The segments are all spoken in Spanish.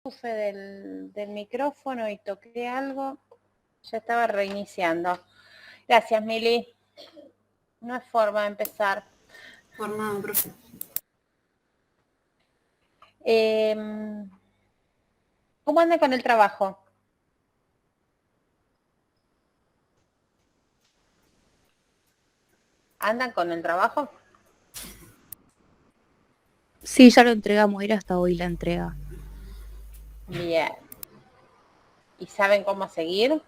enchufe del micrófono y toqué algo. Ya estaba reiniciando. Gracias, Mili. No es forma de empezar. Por nada, profe. ¿Cómo anda con el trabajo? ¿Andan con el trabajo? Sí, ya lo entregamos, era hasta hoy la entrega. Bien. ¿Y saben cómo seguir?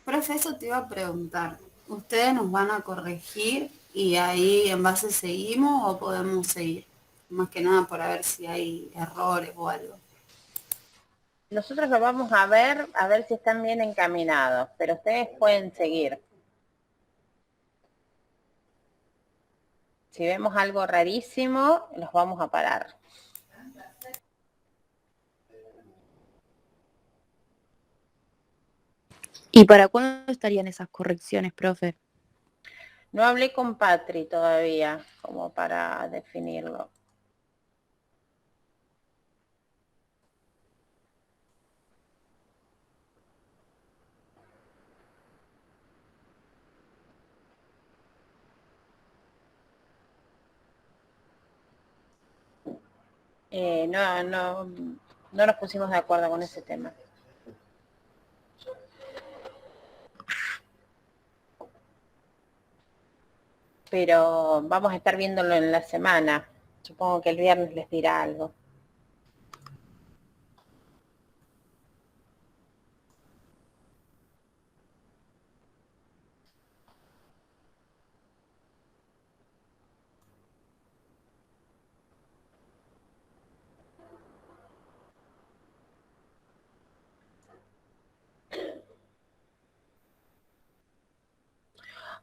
Profe, eso te iba a preguntar. ¿Ustedes nos van a corregir y ahí en base seguimos o podemos seguir? Más que nada para ver si hay errores o algo. Nosotros lo vamos a ver si están bien encaminados, pero ustedes pueden seguir. Si vemos algo rarísimo, los vamos a parar. ¿Y para cuándo estarían esas correcciones, profe? No hablé con Patri todavía, como para definirlo. No nos pusimos de acuerdo con ese tema. Pero vamos a estar viéndolo en la semana. Supongo que el viernes les dirá algo.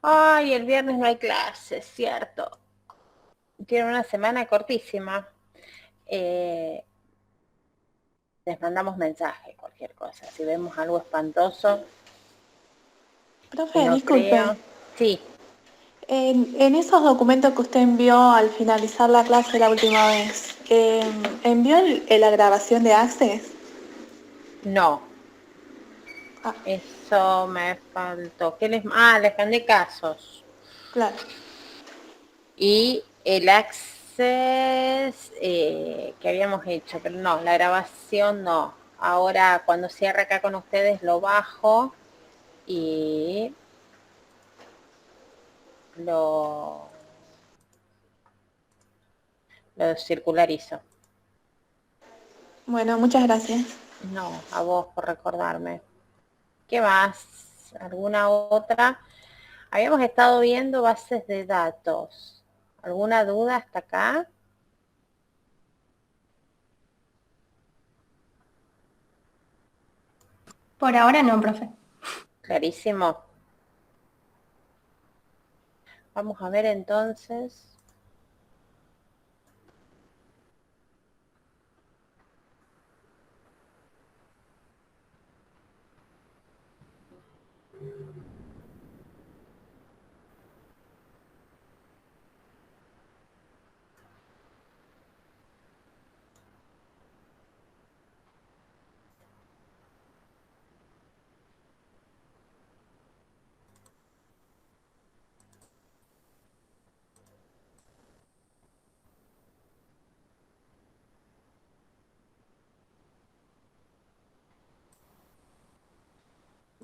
Ay, el viernes no hay clases, cierto. Tiene una semana cortísima. Les mandamos mensaje, cualquier cosa. Si vemos algo espantoso, Profe, que no disculpe. creo. Sí. En esos documentos que usted envió al finalizar la clase la última vez, ¿envió la grabación de Access? No. Ah, Eso me faltó. Les mandé casos. claro. Y el access que habíamos hecho, pero no, la grabación no. Ahora cuando cierre acá con ustedes lo bajo y lo circularizo. Bueno, muchas gracias. No, a vos por recordarme. ¿Qué más? ¿Alguna otra? Habíamos estado viendo bases de datos. ¿Alguna duda hasta acá? Por ahora no, profe. Clarísimo. Vamos a ver entonces.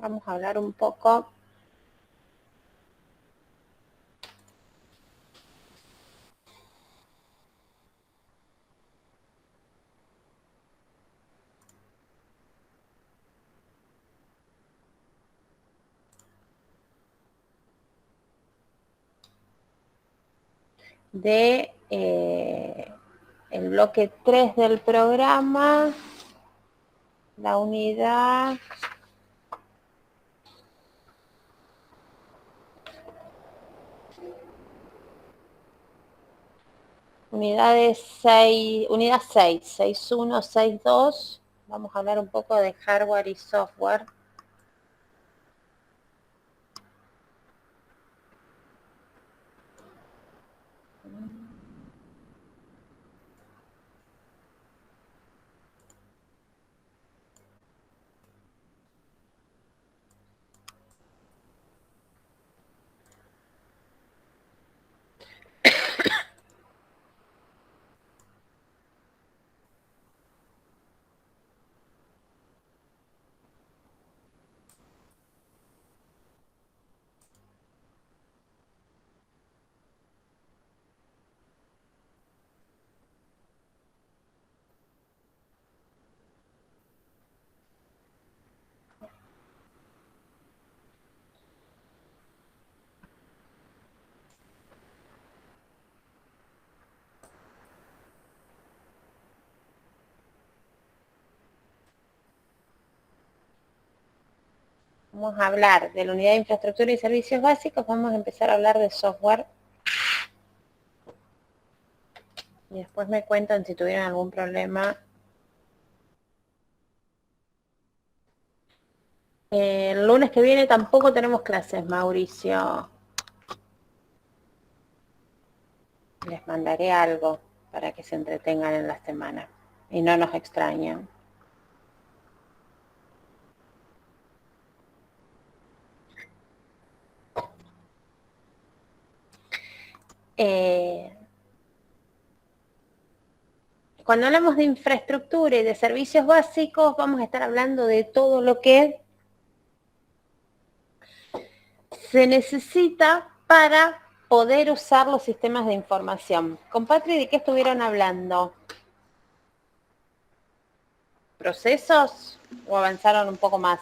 Vamos a hablar un poco de el bloque 3 del programa, la unidades 6, unidad 6, 6.1, 6.2. Vamos a hablar un poco de hardware y software. Vamos a hablar de la unidad de infraestructura y servicios básicos. Vamos a empezar a hablar de software. Y después me cuentan si tuvieron algún problema. El lunes que viene tampoco tenemos clases, Mauricio. Les mandaré algo para que se entretengan en la semana y no nos extrañen. Cuando hablamos de infraestructura y de servicios básicos, vamos a estar hablando de todo lo que se necesita para poder usar los sistemas de información. Compatri, ¿de qué estuvieron hablando? ¿Procesos o avanzaron un poco más?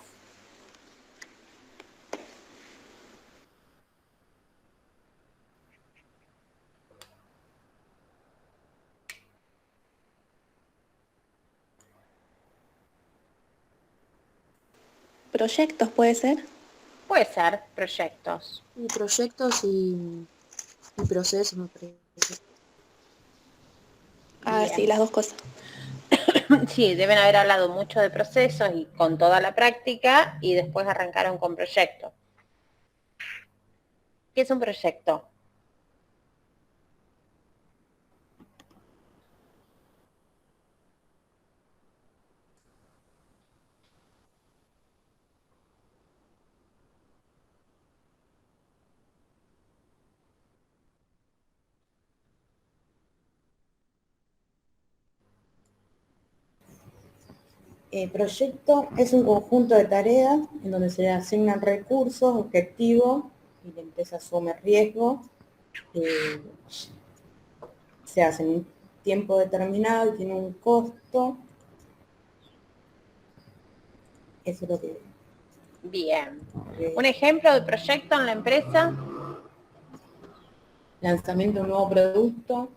¿Proyectos puede ser? Puede ser, proyectos. Y proyectos y procesos, me parece. Ah, Bien. sí, las dos cosas. Sí, deben haber hablado mucho de procesos y con toda la práctica y después arrancaron con proyectos. ¿Qué es un proyecto? Proyecto es un conjunto de tareas en donde se le asignan recursos, objetivos, y la empresa asume riesgo. Se hace en un tiempo determinado y tiene un costo. Eso es lo que... Bien. Un ejemplo de proyecto en la empresa. Lanzamiento de un nuevo producto.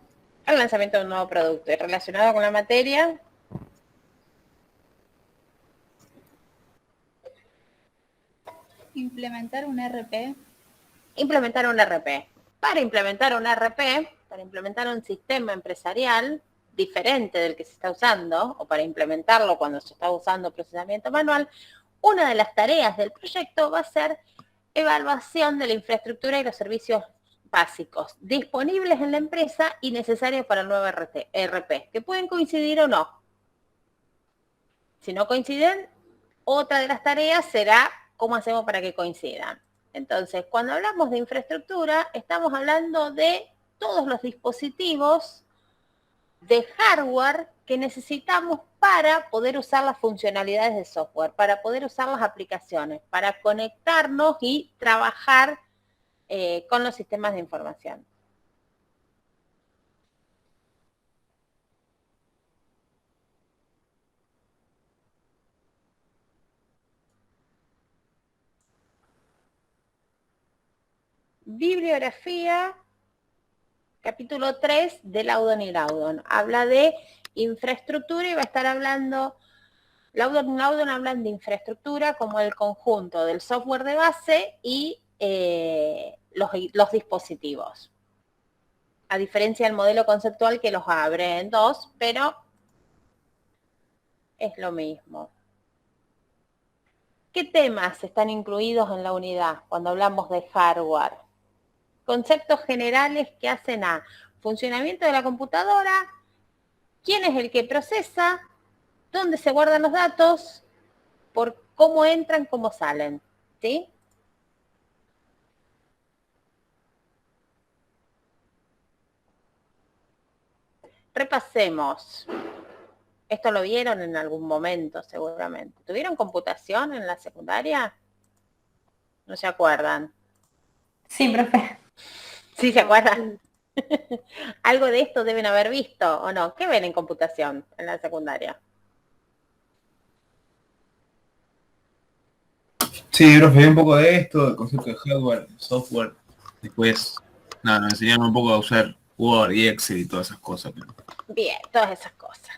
El lanzamiento de un nuevo producto. ¿Y relacionado con la materia? Implementar un RP. Implementar un RP. Para implementar un RP, para implementar un sistema empresarial diferente del que se está usando, o para implementarlo cuando se está usando procesamiento manual, una de las tareas del proyecto va a ser evaluación de la infraestructura y los servicios básicos disponibles en la empresa y necesarios para el nuevo RP, que pueden coincidir o no. Si no coinciden, otra de las tareas será cómo hacemos para que coincidan. Entonces, cuando hablamos de infraestructura, estamos hablando de todos los dispositivos de hardware que necesitamos para poder usar las funcionalidades de software, para poder usar las aplicaciones, para conectarnos y trabajar con los sistemas de información. Bibliografía, capítulo 3 de Laudon y Laudon. Habla de infraestructura y va a estar hablando, Laudon y Laudon hablan de infraestructura como el conjunto del software de base y los dispositivos. A diferencia del modelo conceptual que los abre en dos, pero es lo mismo. ¿Qué temas están incluidos en la unidad cuando hablamos de hardware? Conceptos generales que hacen a funcionamiento de la computadora, quién es el que procesa, dónde se guardan los datos, por cómo entran, cómo salen, ¿sí? Repasemos. Esto lo vieron en algún momento, seguramente. ¿Tuvieron computación en la secundaria? ¿No se acuerdan? Sí, profe. ¿Sí se acuerdan? Algo de esto deben haber visto, ¿o no? ¿Qué ven en computación en la secundaria? Sí, profe, un poco de esto, el concepto de hardware, software. Después, nada, nos enseñaron un poco a usar Word y Excel y todas esas cosas. Bien, todas esas cosas.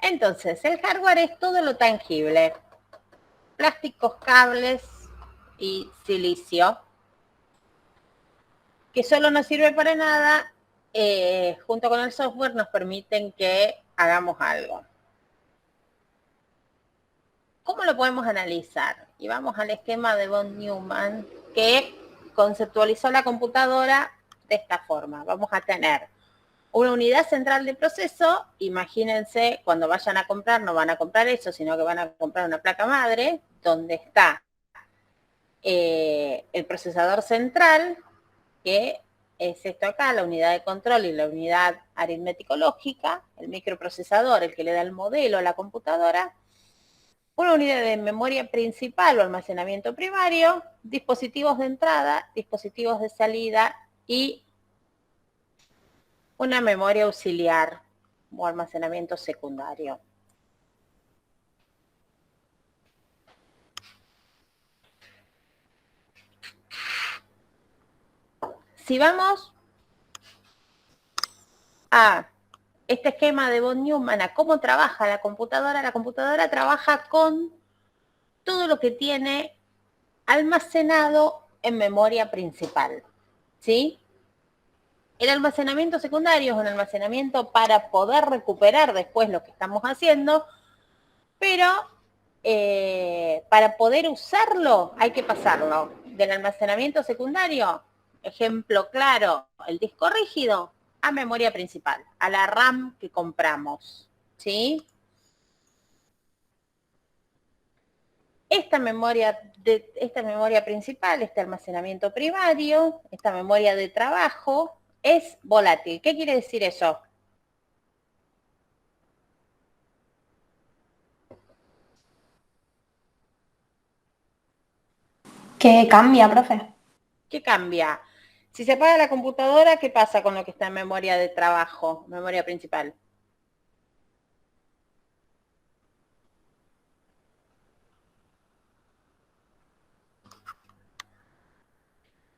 Entonces, el hardware es todo lo tangible. plásticos, cables y silicio, que solo no sirve para nada, junto con el software nos permiten que hagamos algo. ¿Cómo lo podemos analizar? Y vamos al esquema de von Neumann, que conceptualizó la computadora de esta forma. Vamos a tener una unidad central de proceso. Imagínense, cuando vayan a comprar, no van a comprar eso, sino que van a comprar una placa madre, donde está el procesador central, que es esto acá, la unidad de control y la unidad aritmético-lógica, el microprocesador, el que le da el modelo a la computadora, una unidad de memoria principal o almacenamiento primario, dispositivos de entrada, dispositivos de salida y una memoria auxiliar o almacenamiento secundario. Si vamos a este esquema de von Neumann, a cómo trabaja la computadora trabaja con todo lo que tiene almacenado en memoria principal, ¿sí? El almacenamiento secundario es un almacenamiento para poder recuperar después lo que estamos haciendo, pero para poder usarlo hay que pasarlo del almacenamiento secundario, ejemplo claro, el disco rígido, a memoria principal, a la RAM que compramos, ¿sí? Esta memoria principal, este almacenamiento primario, esta memoria de trabajo, es volátil. ¿Qué quiere decir eso? ¿Qué cambia, profe? ¿Qué cambia? Si se apaga la computadora, ¿qué pasa con lo que está en memoria de trabajo, memoria principal?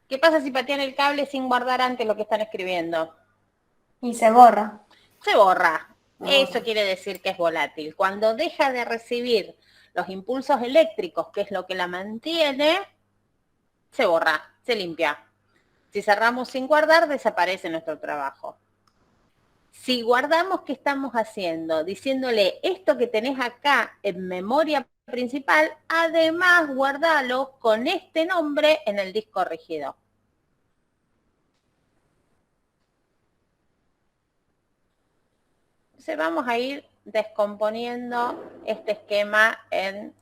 ¿Qué pasa si patean el cable sin guardar antes lo que están escribiendo? Y se borra. Se borra. Eso quiere decir que es volátil. Cuando deja de recibir los impulsos eléctricos, que es lo que la mantiene, se borra, se limpia. Si cerramos sin guardar, desaparece nuestro trabajo. Si guardamos, ¿qué estamos haciendo? Diciéndole, esto que tenés acá en memoria principal, además guardalo con este nombre en el disco rígido. Entonces vamos a ir descomponiendo este esquema en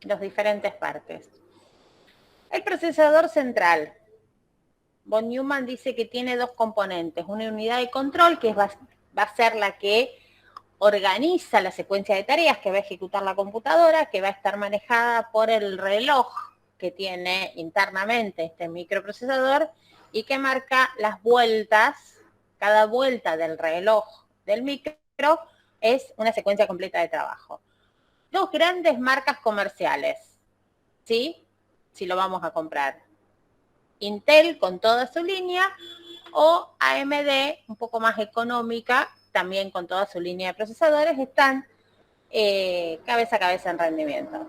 las diferentes partes. El procesador central. Von Neumann dice que tiene dos componentes. Una unidad de control, que va a ser la que organiza la secuencia de tareas que va a ejecutar la computadora, que va a estar manejada por el reloj que tiene internamente este microprocesador y que marca las vueltas. Cada vuelta del reloj del micro es una secuencia completa de trabajo. Dos grandes marcas comerciales, ¿sí? Si lo vamos a comprar. Intel con toda su línea o AMD un poco más económica, también con toda su línea de procesadores, están cabeza a cabeza en rendimiento.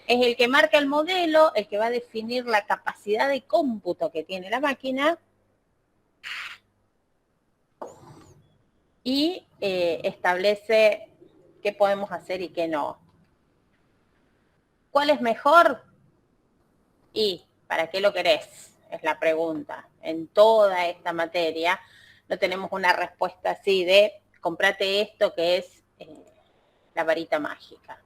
Es el que marca el modelo, el que va a definir la capacidad de cómputo que tiene la máquina y establece qué podemos hacer y qué no. ¿Cuál es mejor? ¿Y para qué lo querés? Es la pregunta. En toda esta materia no tenemos una respuesta así de comprate esto que es la varita mágica.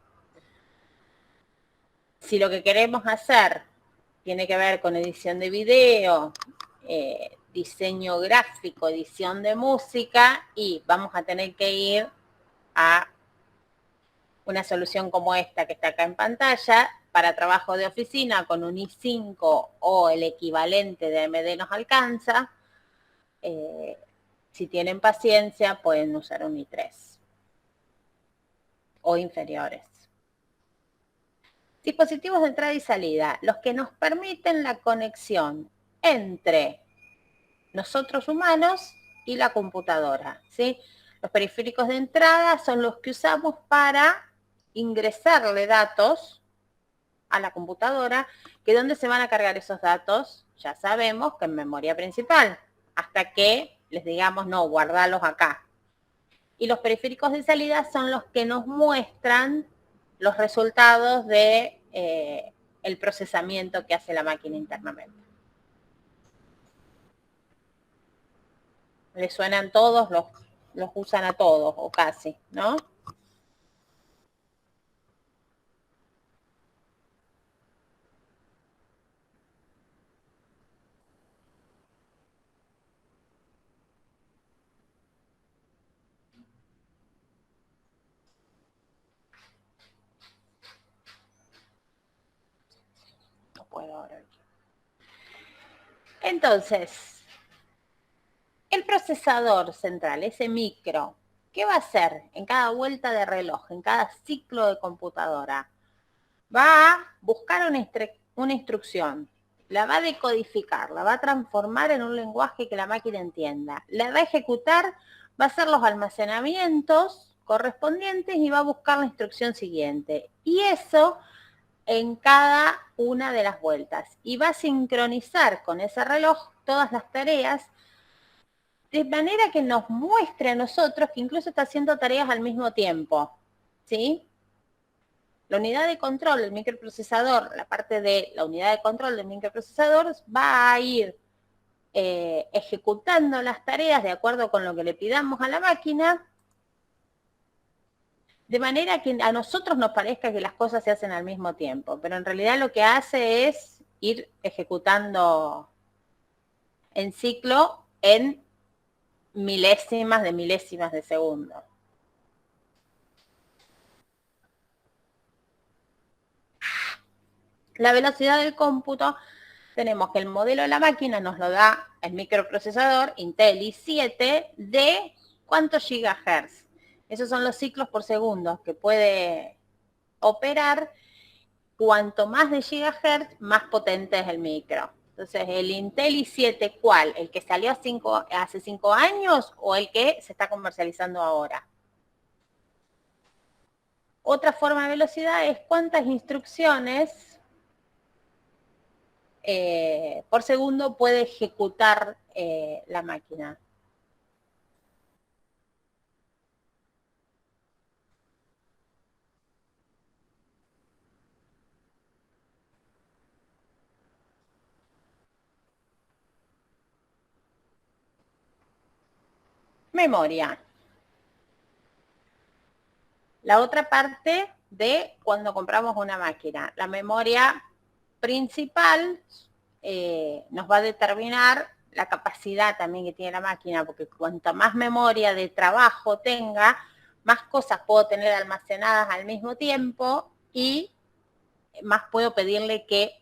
Si lo que queremos hacer tiene que ver con edición de video, diseño gráfico, edición de música, y vamos a tener que ir a una solución como esta que está acá en pantalla. Para trabajo de oficina con un i5 o el equivalente de AMD nos alcanza. Si tienen paciencia pueden usar un i3 o inferiores. Dispositivos de entrada y salida, los que nos permiten la conexión entre nosotros humanos y la computadora, ¿sí? Los periféricos de entrada son los que usamos para ingresarle datos a la computadora, que ¿dónde se van a cargar esos datos? Ya sabemos que en memoria principal, hasta que les digamos, no, guardalos acá. Y los periféricos de salida son los que nos muestran los resultados de el procesamiento que hace la máquina internamente. ¿Les suenan todos? Los usan a todos, o casi, ¿no? No puedo ahora. Entonces, el procesador central, ese micro, ¿qué va a hacer en cada vuelta de reloj, en cada ciclo de computadora? Va a buscar una instrucción, la va a decodificar, la va a transformar en un lenguaje que la máquina entienda, la va a ejecutar, va a hacer los almacenamientos correspondientes y va a buscar la instrucción siguiente. Y eso en cada una de las vueltas. Y va a sincronizar con ese reloj todas las tareas de manera que nos muestre a nosotros que incluso está haciendo tareas al mismo tiempo, ¿sí? La unidad de control del microprocesador, la parte de la unidad de control del microprocesador va a ir ejecutando las tareas de acuerdo con lo que le pidamos a la máquina, de manera que a nosotros nos parezca que las cosas se hacen al mismo tiempo, pero en realidad lo que hace es ir ejecutando en ciclo en milésimas de segundo. La velocidad del cómputo, tenemos que el modelo de la máquina nos lo da el microprocesador Intel i7 de ¿cuántos gigahertz? Esos son los ciclos por segundo que puede operar. Cuanto más de gigahertz, más potente es el micro. Entonces, el Intel i7, ¿cuál? ¿El que salió hace 5 años o el que se está comercializando ahora? Otra forma de velocidad es cuántas instrucciones por segundo puede ejecutar la máquina. Memoria. La otra parte de cuando compramos una máquina. La memoria principal nos va a determinar la capacidad también que tiene la máquina, porque cuanta más memoria de trabajo tenga, más cosas puedo tener almacenadas al mismo tiempo y más puedo pedirle que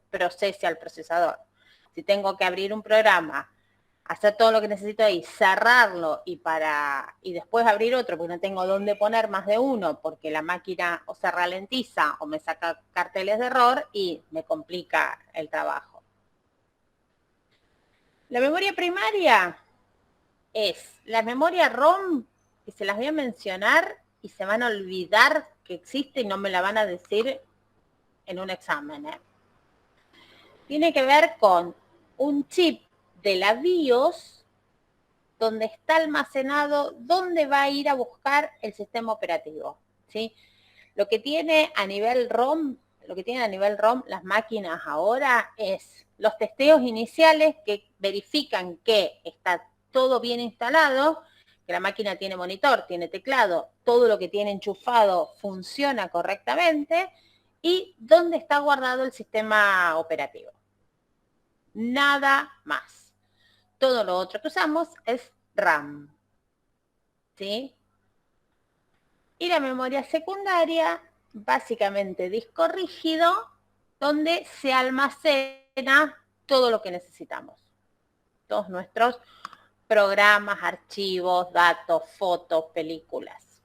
procese al procesador. Si tengo que abrir un programa, hacer todo lo que necesito ahí, cerrarlo y después abrir otro, porque no tengo dónde poner más de uno, porque la máquina o se ralentiza o me saca carteles de error y me complica el trabajo. La memoria primaria es la memoria ROM, que se las voy a mencionar y se van a olvidar que existe y no me la van a decir en un examen. Tiene que ver con un chip de la BIOS donde está almacenado, dónde va a ir a buscar el sistema operativo, ¿sí? Lo que tiene a nivel ROM, las máquinas ahora es los testeos iniciales que verifican que está todo bien instalado, que la máquina tiene monitor, tiene teclado, todo lo que tiene enchufado funciona correctamente y dónde está guardado el sistema operativo. Nada más. Todo lo otro que usamos es RAM, ¿sí? Y la memoria secundaria, básicamente disco rígido, donde se almacena todo lo que necesitamos. Todos nuestros programas, archivos, datos, fotos, películas.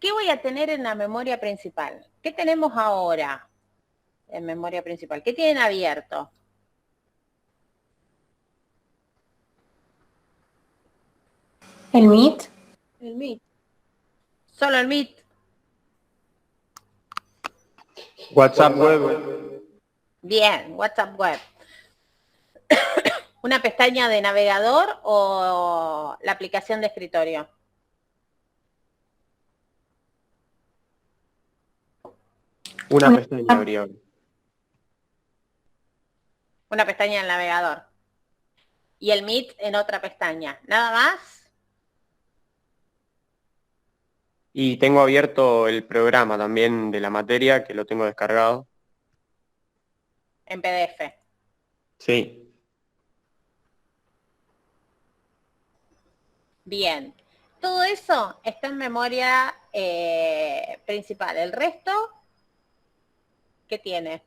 ¿Qué voy a tener en la memoria principal? ¿Qué tenemos ahora en memoria principal? ¿Qué tienen abierto? El Meet. El Meet. Solo el Meet. WhatsApp web. Bien, WhatsApp web. ¿Una pestaña de navegador o la aplicación de escritorio? Una pestaña abría. Una pestaña en el navegador. Y el Meet en otra pestaña. ¿Nada más? Y tengo abierto el programa también de la materia, que lo tengo descargado. En PDF. Sí. Bien. Todo eso está en memoria principal. El resto, ¿qué tiene?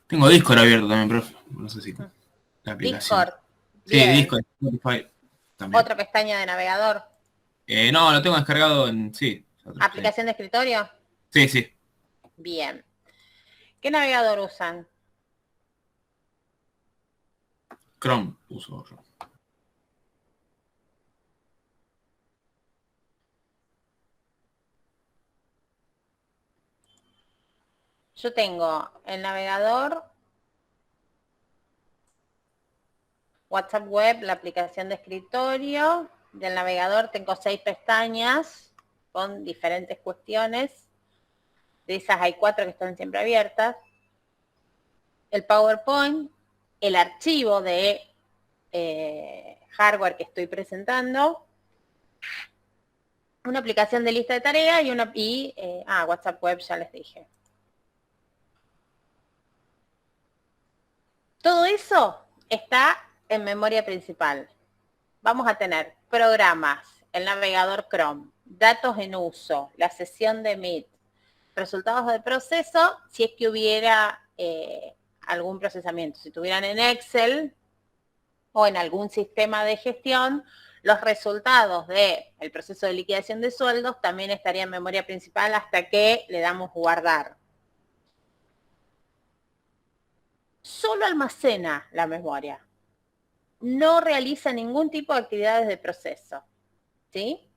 Tengo Discord abierto también, profe. No sé si la aplicación. Discord. Sí, Bien. Discord, Spotify también. Otra pestaña de navegador. No, lo tengo descargado en... Sí. ¿Aplicación de escritorio? Sí, sí. Bien. ¿Qué navegador usan? Chrome uso yo. Yo tengo el navegador, WhatsApp web, la aplicación de escritorio. Del navegador tengo 6 pestañas con diferentes cuestiones. De esas hay 4 que están siempre abiertas. El PowerPoint, el archivo de hardware que estoy presentando, una aplicación de lista de tareas y WhatsApp web, ya les dije. Todo eso está en memoria principal. Vamos a tener programas, el navegador Chrome, datos en uso, la sesión de Meet, resultados de proceso, si es que hubiera algún procesamiento. Si tuvieran en Excel o en algún sistema de gestión, los resultados del proceso de liquidación de sueldos también estarían en memoria principal hasta que le damos guardar. Solo almacena la memoria. No realiza ningún tipo de actividades de proceso. ¿Sí?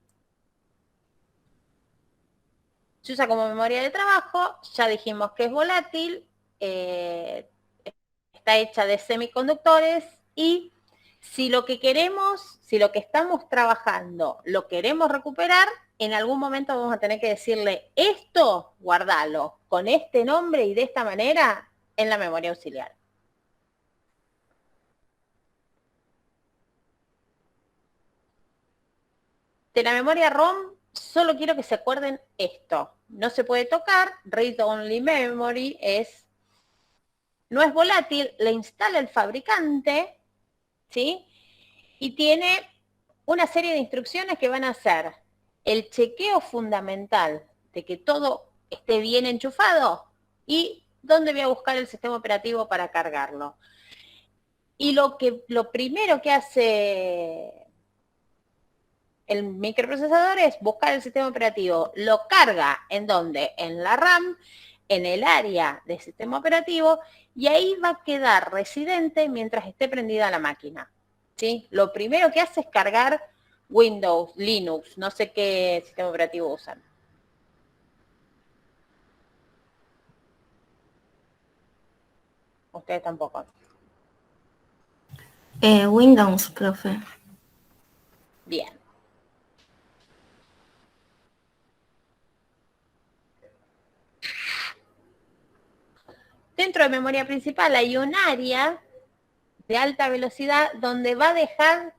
Se usa como memoria de trabajo, ya dijimos que es volátil, está hecha de semiconductores y si lo que queremos, si lo que estamos trabajando lo queremos recuperar, en algún momento vamos a tener que decirle esto, guardalo con este nombre y de esta manera en la memoria auxiliar. De la memoria ROM, solo quiero que se acuerden esto. No se puede tocar, read only memory no es volátil, la instala el fabricante, ¿sí? Y tiene una serie de instrucciones que van a hacer el chequeo fundamental de que todo esté bien enchufado y dónde voy a buscar el sistema operativo para cargarlo. Y lo primero que hace el microprocesador es buscar el sistema operativo, lo carga en donde, en la RAM, en el área de sistema operativo, y ahí va a quedar residente mientras esté prendida la máquina. ¿Sí? Lo primero que hace es cargar Windows, Linux, no sé qué sistema operativo usan. Ustedes tampoco. Windows, profe. Bien. Dentro de memoria principal hay un área de alta velocidad donde va a dejar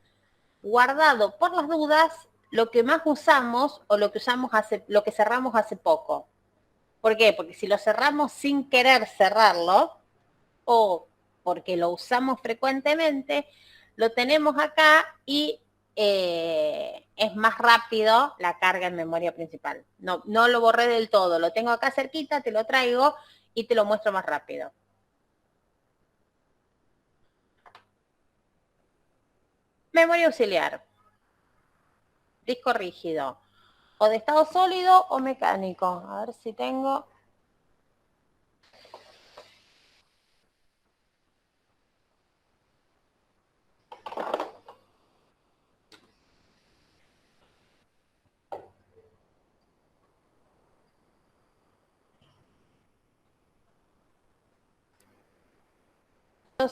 guardado por las dudas lo que más usamos o lo que cerramos hace poco. ¿Por qué? Porque si lo cerramos sin querer cerrarlo o porque lo usamos frecuentemente, lo tenemos acá y es más rápido la carga en memoria principal. No lo borré del todo, lo tengo acá cerquita, te lo traigo y te lo muestro más rápido. Memoria auxiliar. disco rígido, o de estado sólido o mecánico. A ver si tengo.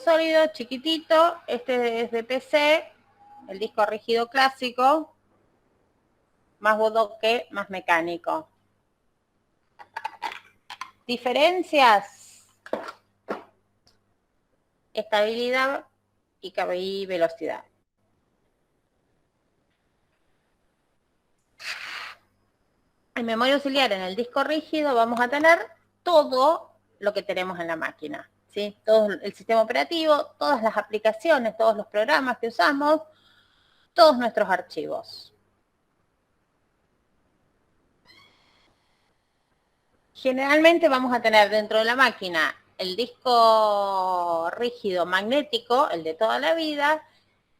Sólido, chiquitito, este es de PC, el disco rígido clásico, más bodoque, más mecánico. Diferencias, estabilidad y velocidad. En memoria auxiliar, en el disco rígido, vamos a tener todo lo que tenemos en la máquina, ¿sí? Todo el sistema operativo, todas las aplicaciones, todos los programas que usamos, todos nuestros archivos. Generalmente vamos a tener dentro de la máquina el disco rígido magnético, el de toda la vida,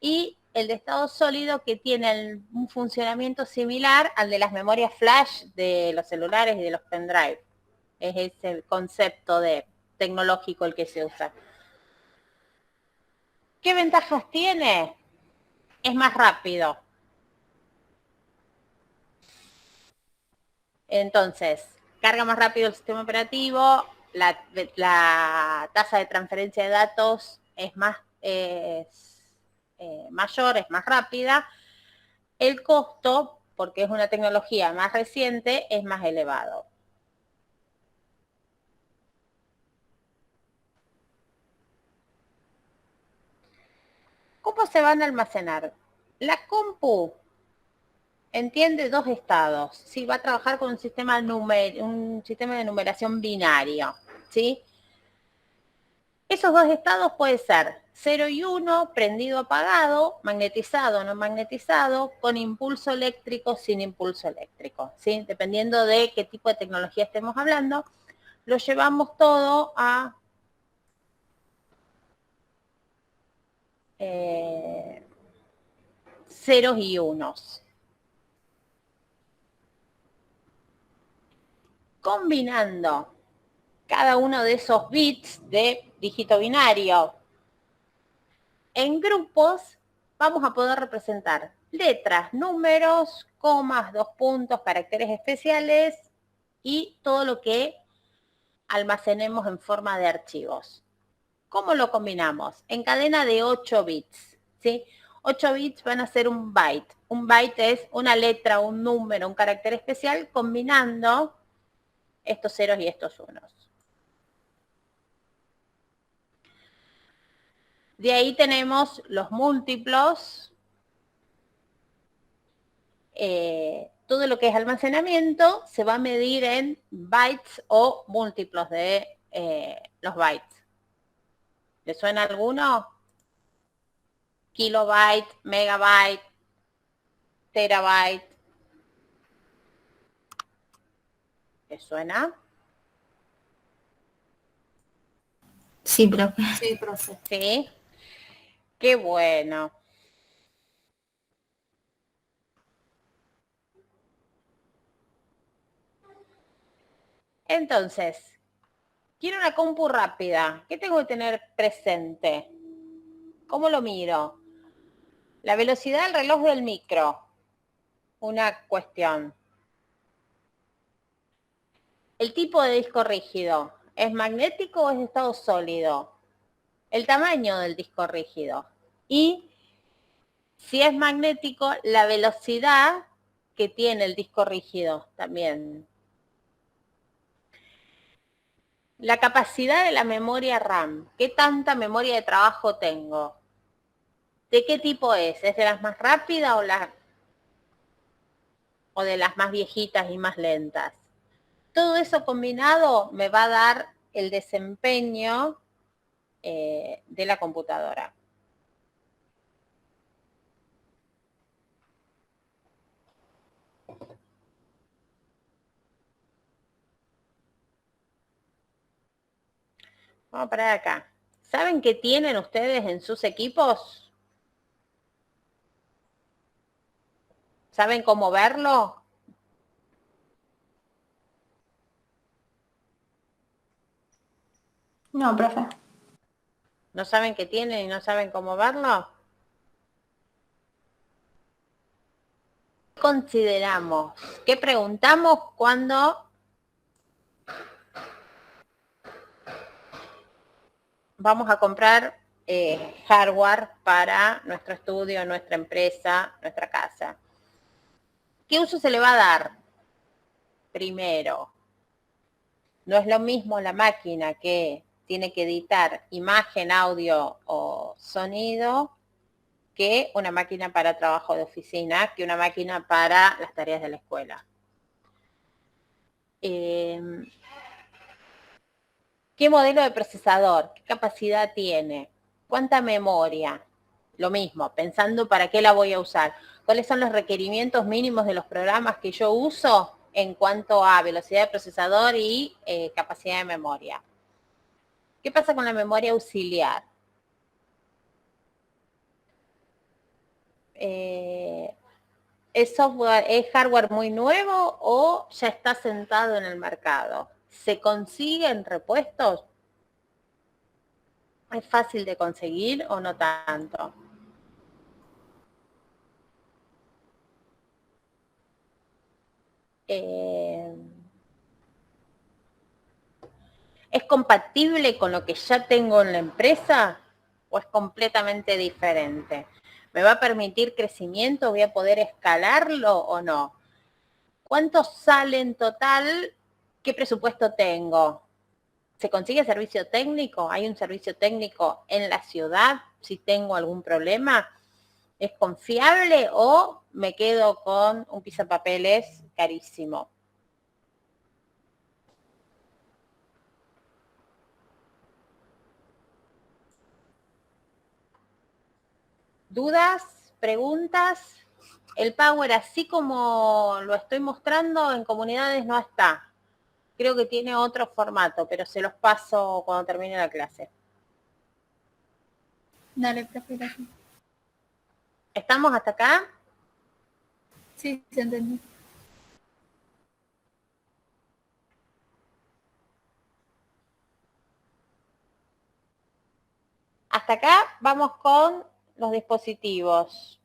y el de estado sólido que tiene un funcionamiento similar al de las memorias flash de los celulares y de los pendrive. Es ese concepto tecnológico el que se usa. ¿Qué ventajas tiene? Es más rápido. Entonces, carga más rápido el sistema operativo, la tasa de transferencia de datos es mayor, es más rápida. El costo, porque es una tecnología más reciente, es más elevado. ¿Cómo se van a almacenar? La compu entiende dos estados, ¿sí? Va a trabajar con un sistema de numeración binario, ¿sí? Esos dos estados pueden ser 0 y 1, prendido, apagado, magnetizado, no magnetizado, con impulso eléctrico, sin impulso eléctrico, ¿sí? Dependiendo de qué tipo de tecnología estemos hablando, lo llevamos todo a ceros y unos. Combinando cada uno de esos bits de dígito binario en grupos, vamos a poder representar letras, números, comas, dos puntos, caracteres especiales y todo lo que almacenemos en forma de archivos. ¿Cómo lo combinamos? En cadena de 8 bits, ¿sí? 8 bits van a ser un byte. Un byte es una letra, un número, un carácter especial combinando estos ceros y estos unos. De ahí tenemos los múltiplos, todo lo que es almacenamiento se va a medir en bytes o múltiplos de los bytes. ¿Le suena alguno? Kilobyte, megabyte, terabyte. ¿Le suena? Sí, profe. Sí, profe. Sí. Qué bueno. Entonces, quiero una compu rápida. ¿Qué tengo que tener presente? ¿Cómo lo miro? La velocidad del reloj del micro. Una cuestión. El tipo de disco rígido. ¿Es magnético o es de estado sólido? El tamaño del disco rígido. Y si es magnético, la velocidad que tiene el disco rígido también. La capacidad de la memoria RAM. ¿Qué tanta memoria de trabajo tengo? ¿De qué tipo es? ¿Es de las más rápidas o de las más viejitas y más lentas? Todo eso combinado me va a dar el desempeño de la computadora. Vamos a parar acá. ¿Saben qué tienen ustedes en sus equipos? ¿Saben cómo verlo? No, profe. ¿No saben qué tienen y no saben cómo verlo? ¿Qué consideramos? ¿Qué preguntamos cuando vamos a comprar hardware para nuestro estudio, nuestra empresa, nuestra casa? ¿Qué uso se le va a dar? Primero, no es lo mismo la máquina que tiene que editar imagen, audio o sonido que una máquina para trabajo de oficina, que una máquina para las tareas de la escuela. ¿Qué modelo de procesador? ¿Qué capacidad tiene? ¿Cuánta memoria? Lo mismo, pensando para qué la voy a usar. ¿Cuáles son los requerimientos mínimos de los programas que yo uso en cuanto a velocidad de procesador y capacidad de memoria? ¿Qué pasa con la memoria auxiliar? ¿Es software, es hardware muy nuevo o ya está sentado en el mercado? ¿Se consiguen repuestos? ¿Es fácil de conseguir o no tanto? ¿Es compatible con lo que ya tengo en la empresa o es completamente diferente? ¿Me va a permitir crecimiento? ¿Voy a poder escalarlo o no? ¿Cuánto sale en total? ¿Qué presupuesto tengo? ¿Se consigue servicio técnico? ¿Hay un servicio técnico en la ciudad si tengo algún problema? ¿Es confiable o me quedo con un pisapapeles carísimo? ¿Dudas? ¿Preguntas? El Power, así como lo estoy mostrando, en comunidades no está. Creo que tiene otro formato, pero se los paso cuando termine la clase. Dale, profe, gracias. ¿Estamos hasta acá? Sí, se entendió. Hasta acá vamos con los dispositivos.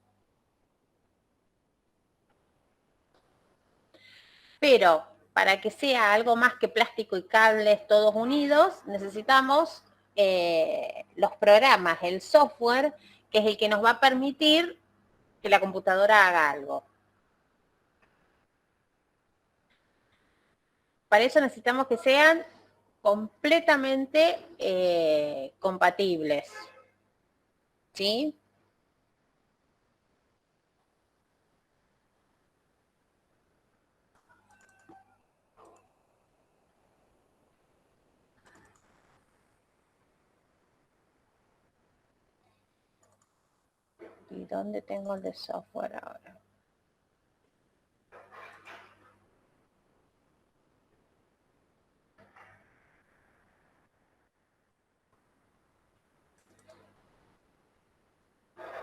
Pero para que sea algo más que plástico y cables todos unidos, necesitamos los programas, el software, que es el que nos va a permitir que la computadora haga algo. Para eso necesitamos que sean completamente compatibles. ¿Sí? ¿Y dónde tengo el de software ahora?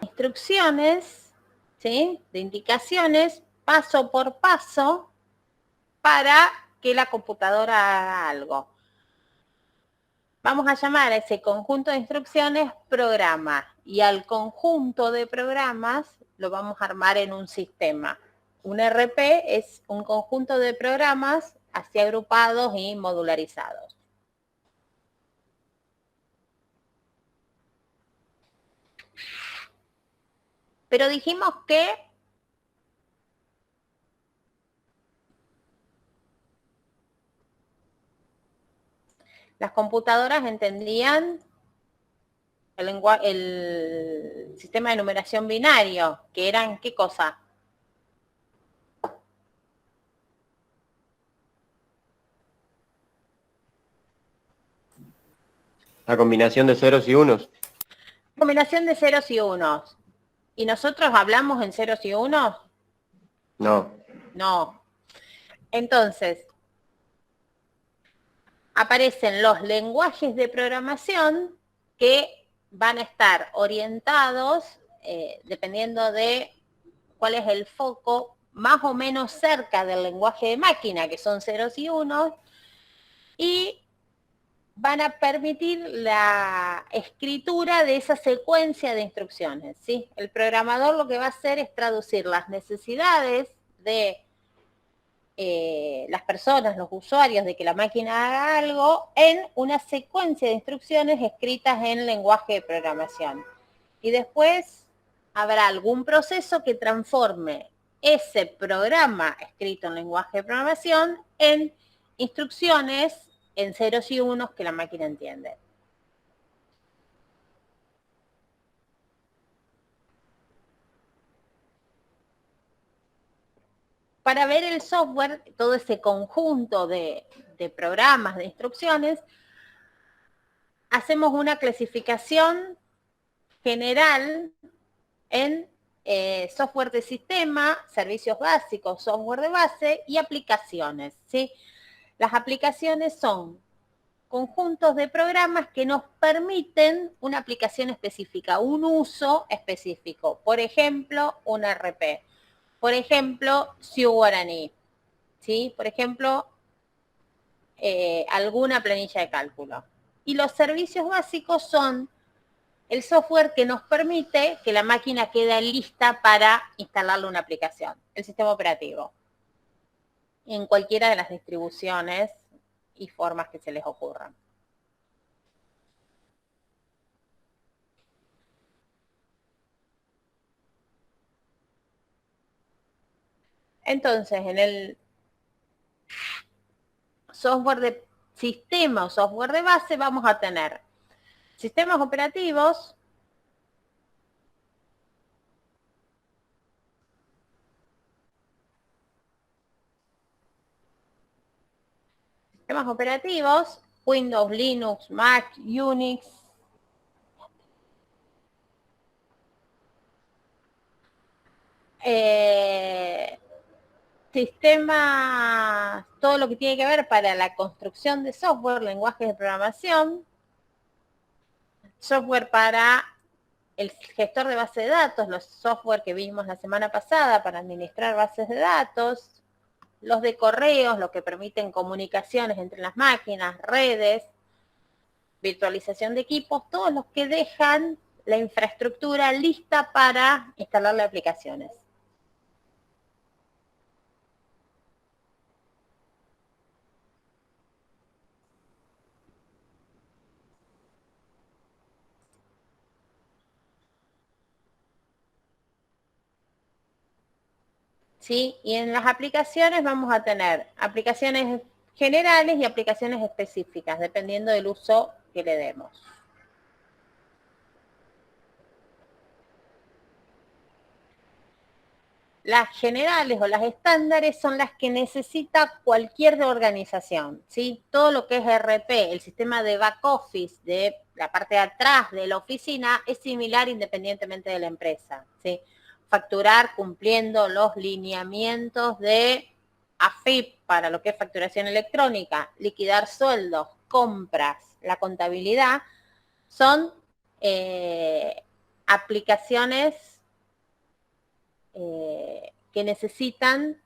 Instrucciones, ¿sí? De indicaciones, paso por paso, para que la computadora haga algo. Vamos a llamar a ese conjunto de instrucciones programa, y al conjunto de programas lo vamos a armar en un sistema. Un RP es un conjunto de programas así agrupados y modularizados. Pero dijimos que las computadoras entendían el sistema de numeración binario, que eran, ¿qué cosa? La combinación de ceros y unos. Combinación de ceros y unos. ¿Y nosotros hablamos en ceros y unos? No. No. Entonces, aparecen los lenguajes de programación que van a estar orientados, dependiendo de cuál es el foco más o menos cerca del lenguaje de máquina, que son ceros y unos, y van a permitir la escritura de esa secuencia de instrucciones, ¿sí? El programador lo que va a hacer es traducir las necesidades de las personas, los usuarios, de que la máquina haga algo en una secuencia de instrucciones escritas en lenguaje de programación. Y después habrá algún proceso que transforme ese programa escrito en lenguaje de programación en instrucciones en ceros y unos que la máquina entiende. Para ver el software, todo ese conjunto de programas, de instrucciones, hacemos una clasificación general en software de sistema, servicios básicos, software de base y aplicaciones, ¿sí? Las aplicaciones son conjuntos de programas que nos permiten una aplicación específica, un uso específico. Por ejemplo, un RP. Por ejemplo, Guaraní. ¿Sí? Por ejemplo, alguna planilla de cálculo. Y los servicios básicos son el software que nos permite que la máquina quede lista para instalarle una aplicación, el sistema operativo, en cualquiera de las distribuciones y formas que se les ocurran. Entonces, en el software de sistema o software de base vamos a tener sistemas operativos, Windows, Linux, Mac, Unix, sistemas, todo lo que tiene que ver para la construcción de software, lenguajes de programación, software para el gestor de base de datos, los software que vimos la semana pasada para administrar bases de datos, los de correos, los que permiten comunicaciones entre las máquinas, redes, virtualización de equipos, todos los que dejan la infraestructura lista para instalarle aplicaciones. ¿Sí? Y en las aplicaciones vamos a tener aplicaciones generales y aplicaciones específicas, dependiendo del uso que le demos. Las generales o las estándares son las que necesita cualquier organización, ¿sí? Todo lo que es RP, el sistema de back office, de la parte de atrás de la oficina, es similar independientemente de la empresa, ¿sí? Facturar cumpliendo los lineamientos de AFIP para lo que es facturación electrónica, liquidar sueldos, compras, la contabilidad, son aplicaciones que necesitan,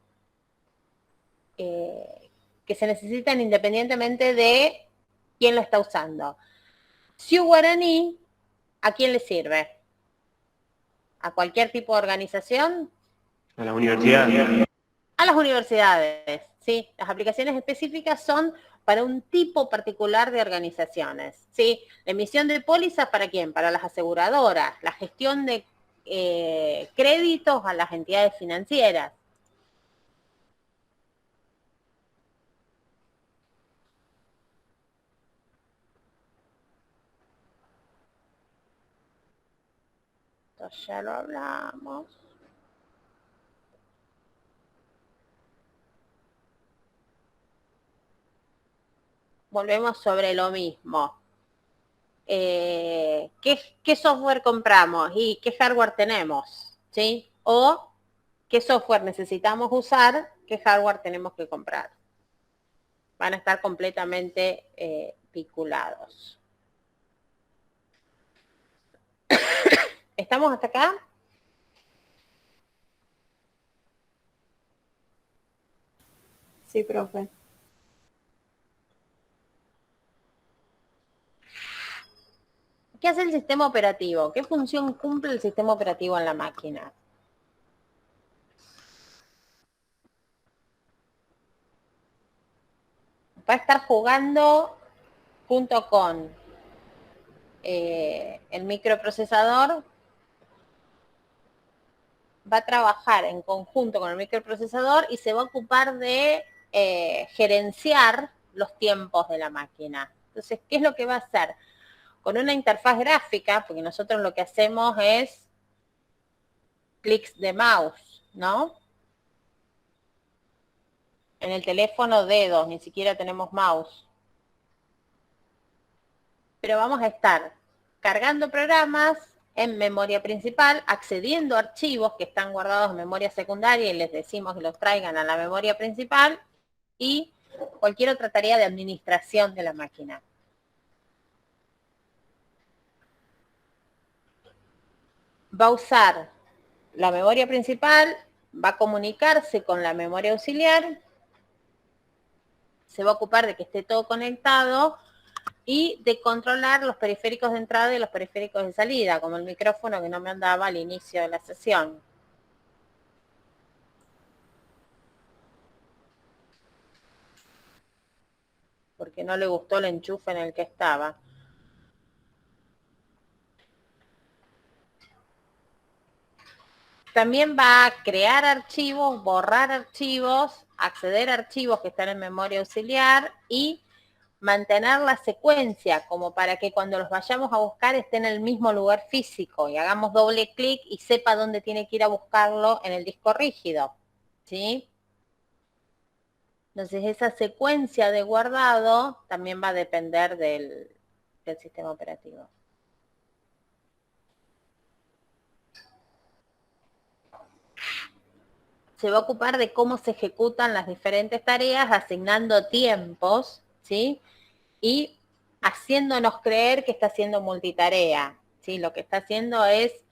que se necesitan independientemente de quién lo está usando. Guaraní, ¿a quién le sirve? ¿A cualquier tipo de organización? A las universidades. A las universidades, ¿sí? Las aplicaciones específicas son para un tipo particular de organizaciones, ¿sí? La emisión de pólizas, ¿para quién? Para las aseguradoras. La gestión de créditos a las entidades financieras. Esto ya lo hablamos. Volvemos sobre lo mismo. ¿Qué software compramos y qué hardware tenemos? ¿Sí? O qué software necesitamos usar, qué hardware tenemos que comprar. Van a estar completamente vinculados. ¿Estamos hasta acá? Sí, profe. ¿Qué hace el sistema operativo? ¿Qué función cumple el sistema operativo en la máquina? Va a estar jugando junto con el microprocesador, va a trabajar en conjunto con el microprocesador y se va a ocupar de gerenciar los tiempos de la máquina. Entonces, ¿qué es lo que va a hacer? Con una interfaz gráfica, porque nosotros lo que hacemos es clics de mouse, ¿no? En el teléfono dedos, ni siquiera tenemos mouse. Pero vamos a estar cargando programas en memoria principal, accediendo a archivos que están guardados en memoria secundaria y les decimos que los traigan a la memoria principal y cualquier otra tarea de administración de la máquina. Va a usar la memoria principal, va a comunicarse con la memoria auxiliar, se va a ocupar de que esté todo conectado y de controlar los periféricos de entrada y los periféricos de salida, como el micrófono que no me andaba al inicio de la sesión. Porque no le gustó el enchufe en el que estaba. También va a crear archivos, borrar archivos, acceder a archivos que están en memoria auxiliar y mantener la secuencia como para que cuando los vayamos a buscar esté en el mismo lugar físico y hagamos doble clic y sepa dónde tiene que ir a buscarlo en el disco rígido, ¿sí? Entonces esa secuencia de guardado también va a depender del sistema operativo. Se va a ocupar de cómo se ejecutan las diferentes tareas, asignando tiempos, ¿sí? Y haciéndonos creer que está haciendo multitarea, ¿sí? Lo que está haciendo es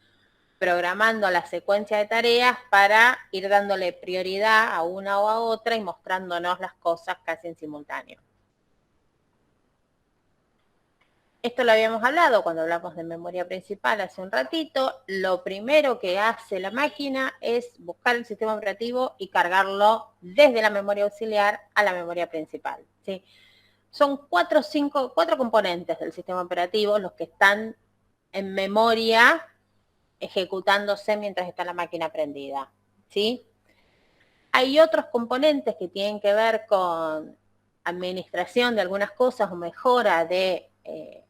programando la secuencia de tareas para ir dándole prioridad a una o a otra y mostrándonos las cosas casi en simultáneo. Esto lo habíamos hablado cuando hablamos de memoria principal hace un ratito. Lo primero que hace la máquina es buscar el sistema operativo y cargarlo desde la memoria auxiliar a la memoria principal, ¿sí? Son cuatro componentes del sistema operativo los que están en memoria ejecutándose mientras está la máquina prendida, ¿sí? Hay otros componentes que tienen que ver con administración de algunas cosas o mejora de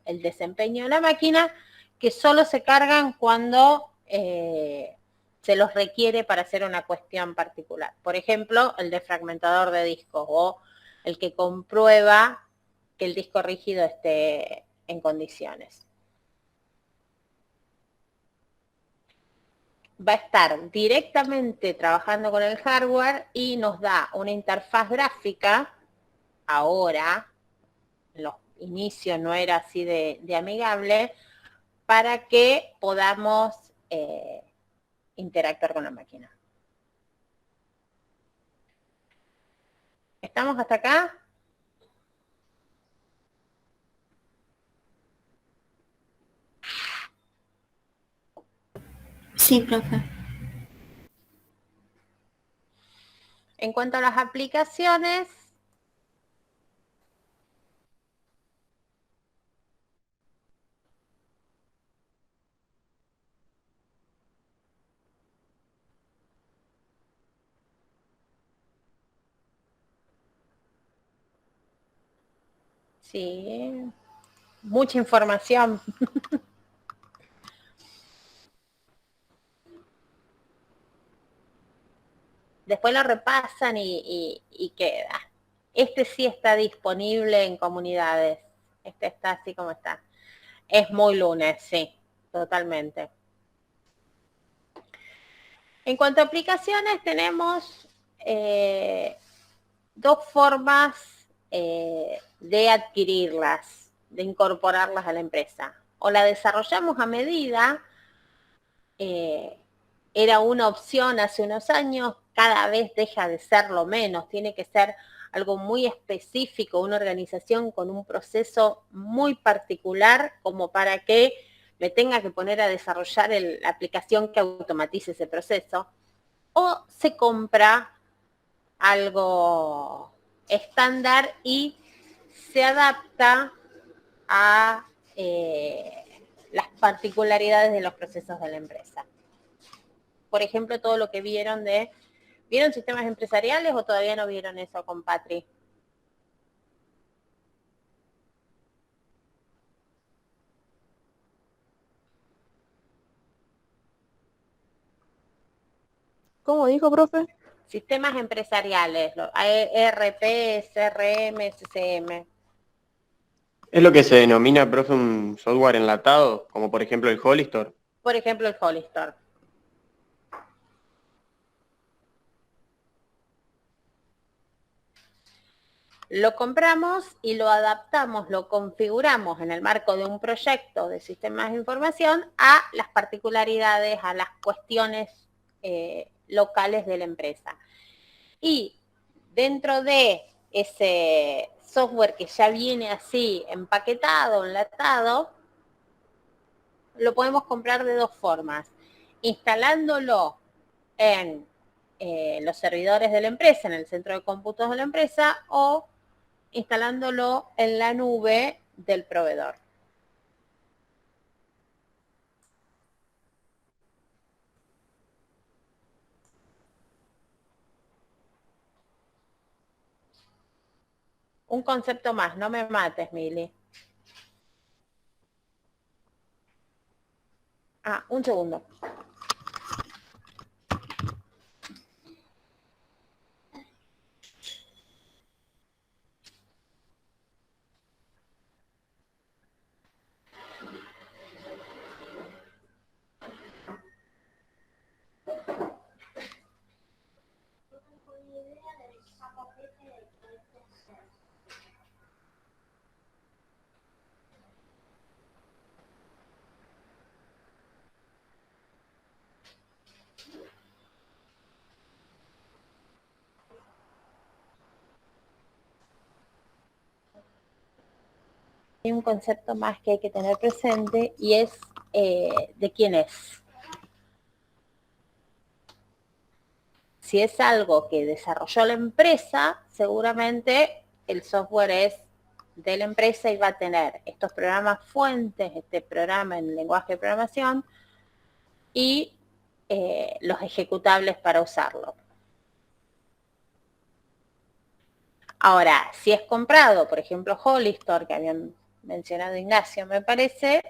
el desempeño de la máquina, que solo se cargan cuando se los requiere para hacer una cuestión particular. Por ejemplo, el defragmentador de discos o el que comprueba que el disco rígido esté en condiciones. Va a estar directamente trabajando con el hardware y nos da una interfaz gráfica. Ahora, los inicios no era así de amigable, para que podamos interactuar con la máquina. ¿Estamos hasta acá? Sí, profe. En cuanto a las aplicaciones, sí, mucha información. Después lo repasan y queda. Este sí está disponible en comunidades. Este está así como está. Es muy lunes, sí, totalmente. En cuanto a aplicaciones, tenemos dos formas de adquirirlas, de incorporarlas a la empresa. O la desarrollamos a medida, era una opción hace unos años, cada vez deja de serlo menos, tiene que ser algo muy específico, una organización con un proceso muy particular como para que me tenga que poner a desarrollar la aplicación que automatice ese proceso, o se compra algo estándar y se adapta a las particularidades de los procesos de la empresa. Por ejemplo, todo lo que vieron ¿vieron sistemas empresariales o todavía no vieron eso con Patri? ¿Cómo dijo, profe? Sistemas empresariales, ERP, CRM, CCM. ¿Es lo que se denomina, profe, un software enlatado, como por ejemplo el Hollistor? Por ejemplo, el Hollistor. Lo compramos y lo adaptamos, lo configuramos en el marco de un proyecto de sistemas de información a las particularidades, a las cuestiones locales de la empresa. Y dentro de ese software que ya viene así empaquetado, enlatado, lo podemos comprar de dos formas. Instalándolo en los servidores de la empresa, en el centro de cómputos de la empresa, o instalándolo en la nube del proveedor. Un concepto más, no me mates, Mili. Un segundo. Hay un concepto más que hay que tener presente y es de quién es. Si es algo que desarrolló la empresa, seguramente el software es de la empresa y va a tener estos programas fuentes, este programa en lenguaje de programación y los ejecutables para usarlo. Ahora, si es comprado, por ejemplo, Hollistor, que habían mencionado Ignacio, me parece,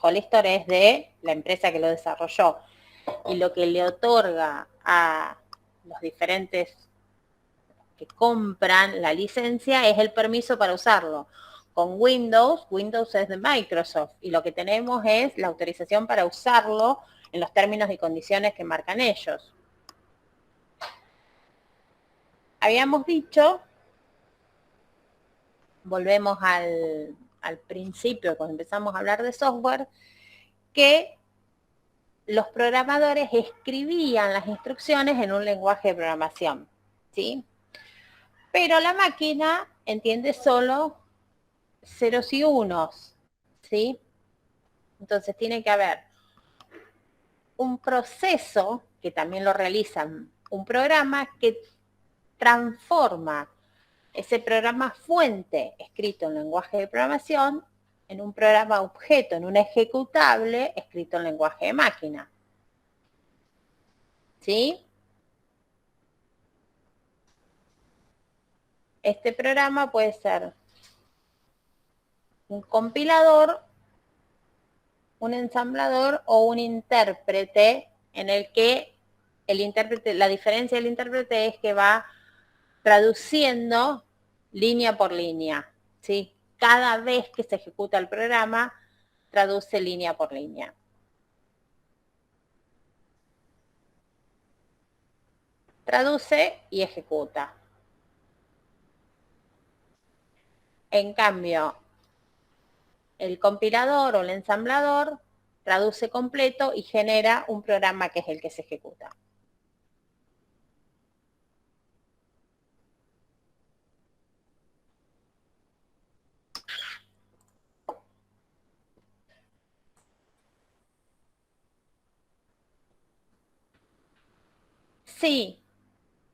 Hollistor es de la empresa que lo desarrolló. Y lo que le otorga a los diferentes que compran la licencia es el permiso para usarlo. Con Windows es de Microsoft y lo que tenemos es la autorización para usarlo en los términos y condiciones que marcan ellos. Habíamos dicho, volvemos al principio cuando empezamos a hablar de software, que los programadores escribían las instrucciones en un lenguaje de programación, ¿sí? Pero la máquina entiende solo ceros y unos, ¿sí? Entonces tiene que haber un proceso, que también lo realiza un programa, que transforma ese programa fuente escrito en lenguaje de programación en un programa objeto, en un ejecutable escrito en lenguaje de máquina. ¿Sí? Este programa puede ser un compilador, un ensamblador o un intérprete en el que el intérprete, la diferencia del intérprete es que va traduciendo línea por línea, ¿sí? Cada vez que se ejecuta el programa, traduce línea por línea. Traduce y ejecuta. En cambio, el compilador o el ensamblador traduce completo y genera un programa que es el que se ejecuta. si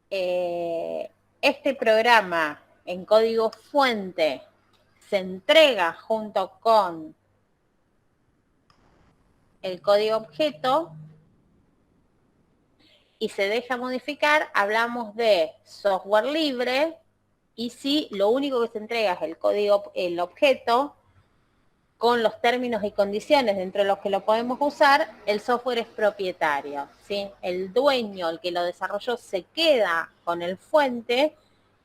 este programa en código fuente se entrega junto con el código objeto y se deja modificar, hablamos de software libre, y si lo único que se entrega es el código, el objeto, con los términos y condiciones dentro de los que lo podemos usar, el software es propietario, ¿sí? El dueño, el que lo desarrolló, se queda con el fuente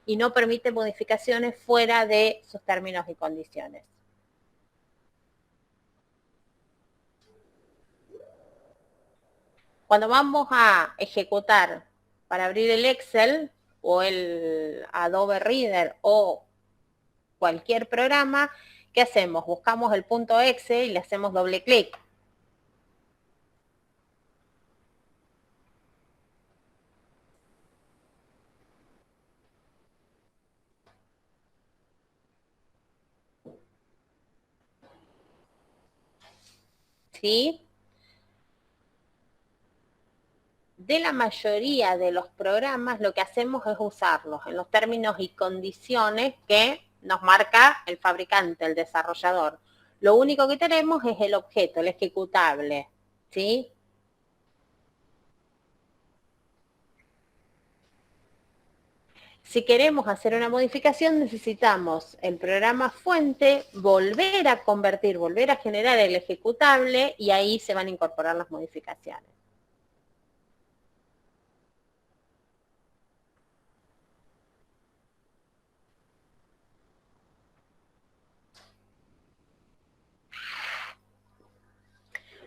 y no permite modificaciones fuera de sus términos y condiciones. Cuando vamos a ejecutar para abrir el Excel o el Adobe Reader o cualquier programa, ¿qué hacemos? Buscamos el punto exe y le hacemos doble clic. ¿Sí? De la mayoría de los programas lo que hacemos es usarlos en los términos y condiciones que nos marca el fabricante, el desarrollador. Lo único que tenemos es el objeto, el ejecutable, ¿sí? Si queremos hacer una modificación, necesitamos el programa fuente, volver a convertir, volver a generar el ejecutable y ahí se van a incorporar las modificaciones.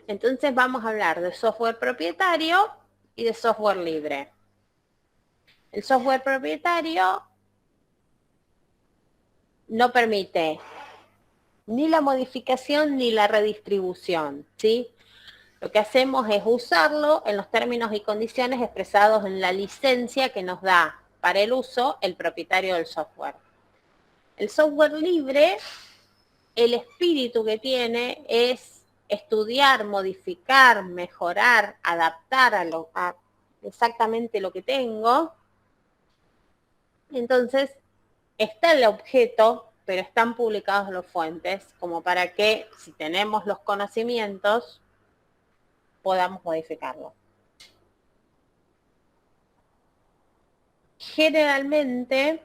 Entonces vamos a hablar de software propietario y de software libre. El software propietario no permite ni la modificación ni la redistribución, ¿sí? Lo que hacemos es usarlo en los términos y condiciones expresados en la licencia que nos da para el uso el propietario del software. El software libre, el espíritu que tiene es estudiar, modificar, mejorar, adaptar a exactamente lo que tengo. Entonces, está el objeto, pero están publicados los fuentes, como para que, si tenemos los conocimientos, podamos modificarlo. Generalmente,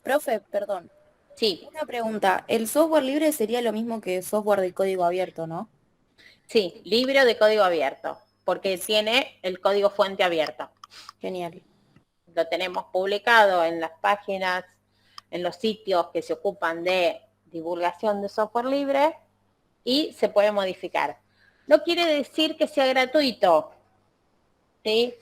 Profe, perdón. sí, Una pregunta. El software libre sería lo mismo que software de código abierto, ¿no? sí, libre de código abierto, porque tiene el código fuente abierto. Genial. Lo tenemos publicado en las páginas, en los sitios que se ocupan de divulgación de software libre y se puede modificar. No quiere decir que sea gratuito, ¿sí?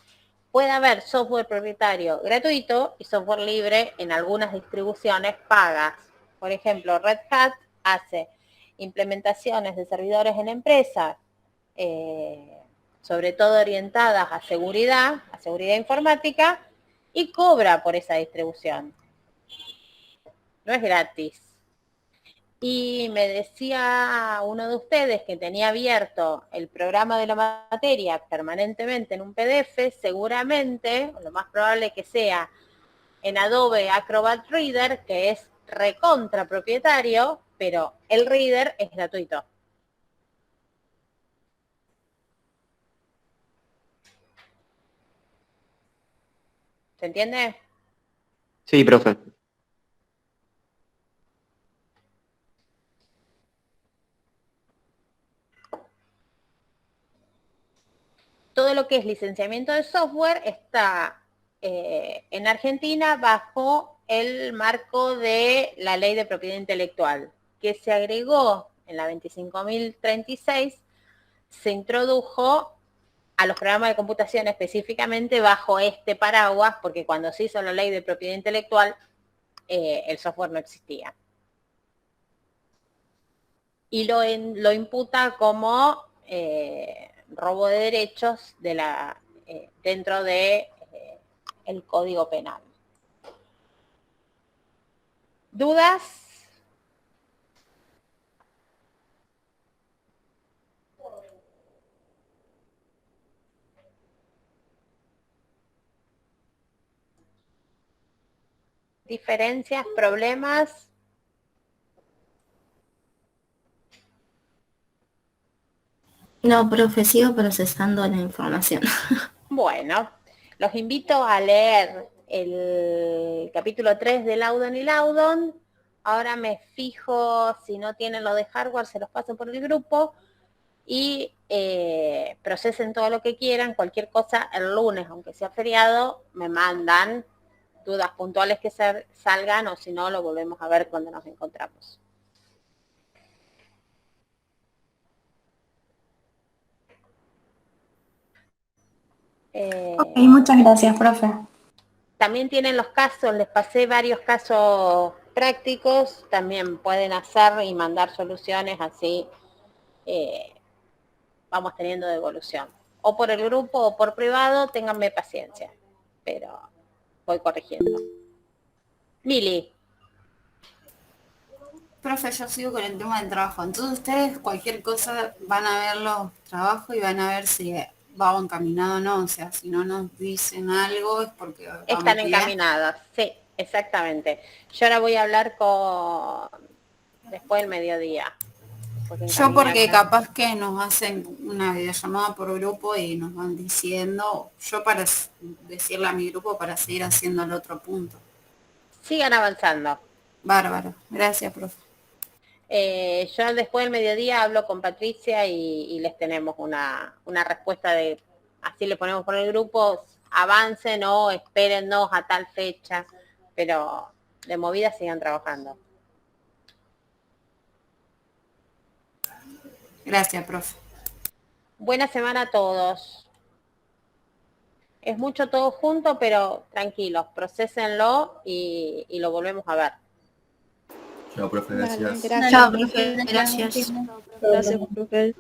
Puede haber software propietario gratuito y software libre en algunas distribuciones pagas. Por ejemplo, Red Hat hace implementaciones de servidores en empresas, sobre todo orientadas a seguridad informática, y cobra por esa distribución. No es gratis. Y me decía uno de ustedes que tenía abierto el programa de la materia permanentemente en un PDF, seguramente, lo más probable que sea en Adobe Acrobat Reader, que es recontra propietario, pero el Reader es gratuito. ¿Se entiende? Sí, profe. Todo lo que es licenciamiento de software está en Argentina bajo el marco de la Ley de Propiedad Intelectual, que se agregó en la 25.036, se introdujo a los programas de computación específicamente bajo este paraguas, porque cuando se hizo la Ley de Propiedad Intelectual, el software no existía. Y lo imputa como robo de derechos dentro de el Código Penal. ¿Dudas? diferencias, problemas. No, profe, sigo procesando la información. Bueno, los invito a leer el capítulo 3 de Laudon y Laudon. Ahora me fijo, si no tienen lo de hardware, se los paso por el grupo. Y procesen todo lo que quieran. Cualquier cosa el lunes, aunque sea feriado, me mandan dudas puntuales que salgan, o si no, lo volvemos a ver cuando nos encontramos. Ok, muchas gracias, profe. También tienen los casos, les pasé varios casos prácticos, también pueden hacer y mandar soluciones, así vamos teniendo devolución. O por el grupo o por privado, ténganme paciencia, pero voy corrigiendo. Mili. Profe, yo sigo con el tema del trabajo. Entonces ustedes cualquier cosa van a ver los trabajos y van a ver si va encaminado o no. O sea, si no nos dicen algo es porque vamos Están bien. encaminadas, sí, exactamente. Yo ahora voy a hablar después del mediodía. Yo porque capaz que nos hacen una videollamada por grupo y nos van diciendo, yo para decirle a mi grupo para seguir haciendo el otro punto. Sigan avanzando. Bárbaro, gracias, profe. Yo después del mediodía hablo con Patricia y les tenemos una respuesta de, así le ponemos por el grupo, avancen o espérennos a tal fecha, pero de movida sigan trabajando. Gracias, profe. Buena semana a todos. Es mucho todo junto, pero tranquilos, procesenlo y lo volvemos a ver. Chao, profe, Dale, gracias. gracias. Chao, profe, gracias. Gracias, profe.